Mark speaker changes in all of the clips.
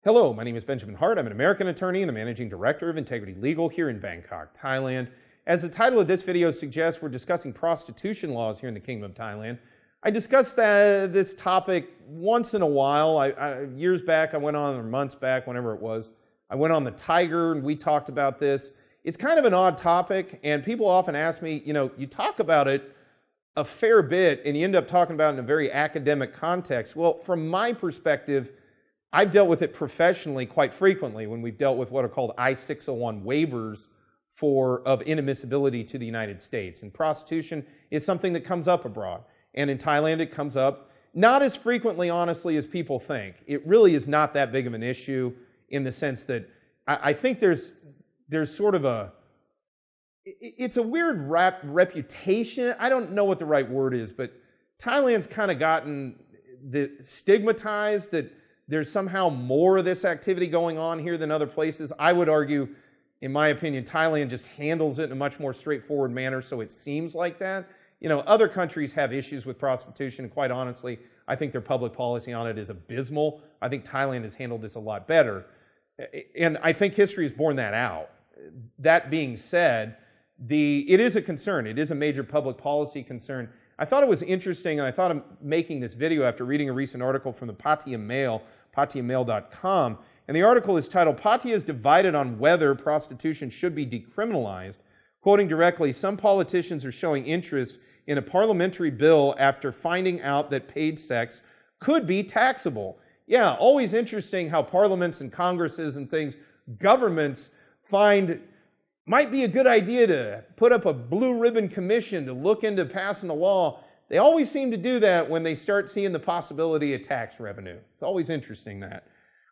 Speaker 1: Hello, my name is Benjamin Hart. I'm an American attorney and the managing director of Integrity Legal here in Bangkok, Thailand. As the title of this video suggests, we're discussing prostitution laws here in the Kingdom of Thailand. I discuss this topic once in a while. Years back, I went on, or months back, whenever it was, I went on the Tiger and we talked about this. It's kind of an odd topic, and people often ask me, you talk about it a fair bit and you end up talking about it in a very academic context. Well, from my perspective, I've dealt with it professionally quite frequently when we've dealt with what are called I-601 waivers of inadmissibility to the United States. And prostitution is something that comes up abroad. And in Thailand, it comes up not as frequently, honestly, as people think. It really is not that big of an issue in the sense that I think there's sort of it's a weird reputation. I don't know what the right word is, but Thailand's kind of gotten stigmatized that there's somehow more of this activity going on here than other places. I would argue, in my opinion, Thailand just handles it in a much more straightforward manner, so it seems like that. Other countries have issues with prostitution, and quite honestly, I think their public policy on it is abysmal. I think Thailand has handled this a lot better, and I think history has borne that out. That being said, it is a concern. It is a major public policy concern. I thought it was interesting, and I thought of making this video after reading a recent article from the Pattaya Mail, pattayamail.com, and the article is titled, "Pattaya is divided on whether prostitution should be decriminalized." Quoting directly, "Some politicians are showing interest in a parliamentary bill after finding out that paid sex could be taxable." Yeah, always interesting how parliaments and congresses and things, governments find might be a good idea to put up a blue ribbon commission to look into passing a law. They always seem to do that when they start seeing the possibility of tax revenue. It's always interesting that.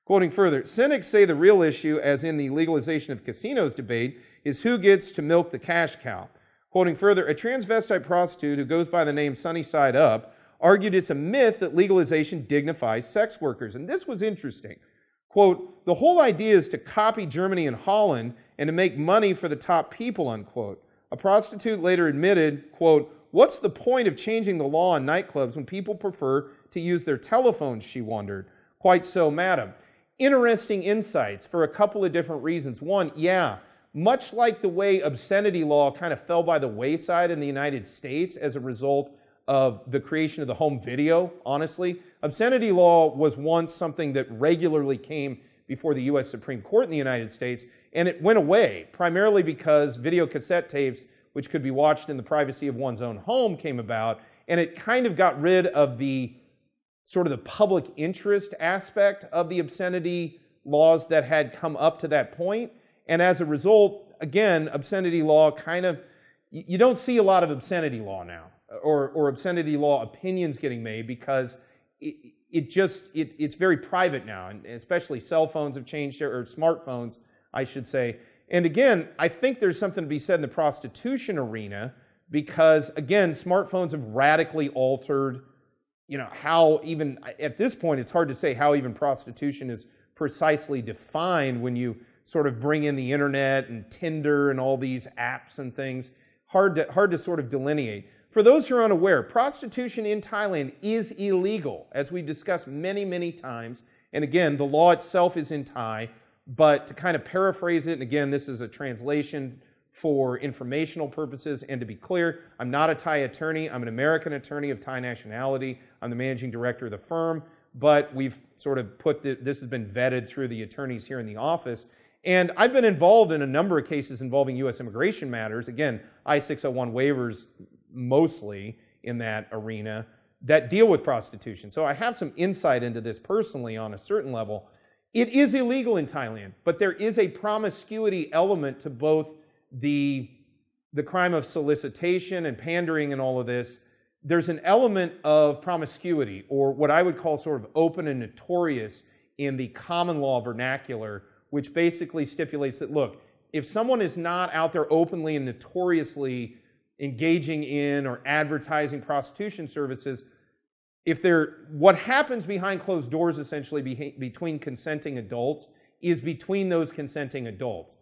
Speaker 1: Quoting further, "Cynics say the real issue, as in the legalization of casinos debate, is who gets to milk the cash cow." Quoting further, "A transvestite prostitute who goes by the name Sunny Side Up argued it's a myth that legalization dignifies sex workers." And this was interesting. Quote, "The whole idea is to copy Germany and Holland and to make money for the top people," unquote. A prostitute later admitted, quote, "What's the point of changing the law in nightclubs when people prefer to use their telephones," she wondered. "Quite so, madam." Interesting insights for a couple of different reasons. One, much like the way obscenity law kind of fell by the wayside in the United States as a result of the creation of the home video, honestly, obscenity law was once something that regularly came before the U.S. Supreme Court in the United States, and it went away, primarily because video cassette tapes, which could be watched in the privacy of one's own home, came about, and it kind of got rid of the sort of the public interest aspect of the obscenity laws that had come up to that point. And as a result, again, obscenity law you don't see a lot of obscenity law now, or obscenity law opinions getting made, because it's very private now, and especially cell phones have changed, or smartphones, I should say. And again, I think there's something to be said in the prostitution arena, because again, smartphones have radically altered, how even, at this point, it's hard to say how even prostitution is precisely defined when you sort of bring in the internet and Tinder and all these apps and things. Hard to sort of delineate. For those who are unaware, prostitution in Thailand is illegal, as we discussed many, many times. And again, the law itself is in Thai, but to kind of paraphrase it, and again, this is a translation for informational purposes, and to be clear, I'm not a Thai attorney. I'm an American attorney of Thai nationality. I'm the managing director of the firm, but we've sort of this has been vetted through the attorneys here in the office. And I've been involved in a number of cases involving U.S. immigration matters, again, I-601 waivers mostly in that arena, that deal with prostitution. So I have some insight into this personally on a certain level. It is illegal in Thailand, but there is a promiscuity element to both the crime of solicitation and pandering and all of this. There's an element of promiscuity, or what I would call sort of open and notorious in the common law vernacular, which basically stipulates that, look, if someone is not out there openly and notoriously engaging in or advertising prostitution services, what happens behind closed doors essentially between consenting adults is between those consenting adults.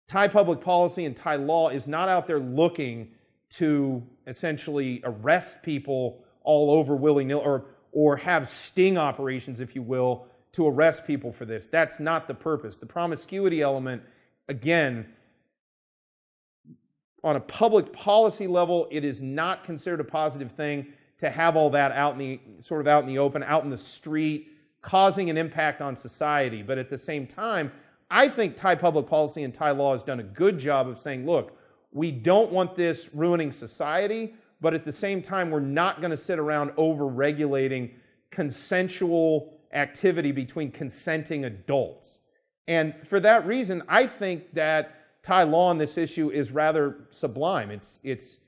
Speaker 1: Thai public policy and Thai law is not out there looking to essentially arrest people all over willy-nilly, or have sting operations, if you will, to arrest people for this. That's not the purpose. The promiscuity element, again, on a public policy level, it is not considered a positive thing to have all that out in the open, out in the street, causing an impact on society. But at the same time, I think Thai public policy and Thai law has done a good job of saying, look, we don't want this ruining society, but at the same time, we're not going to sit around over-regulating consensual activity between consenting adults. And for that reason, I think that Thai law on this issue is rather sublime. It's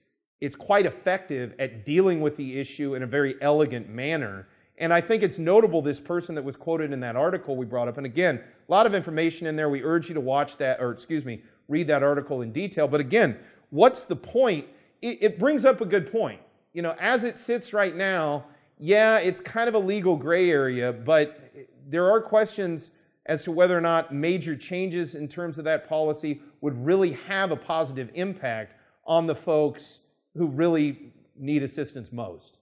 Speaker 1: quite effective at dealing with the issue in a very elegant manner. And I think it's notable, this person that was quoted in that article we brought up, and again, a lot of information in there. We urge you to watch that, or excuse me, read that article in detail. But again, what's the point? It brings up a good point. You know, as it sits right now, yeah, it's kind of a legal gray area, but there are questions as to whether or not major changes in terms of that policy would really have a positive impact on the folks who really need assistance most.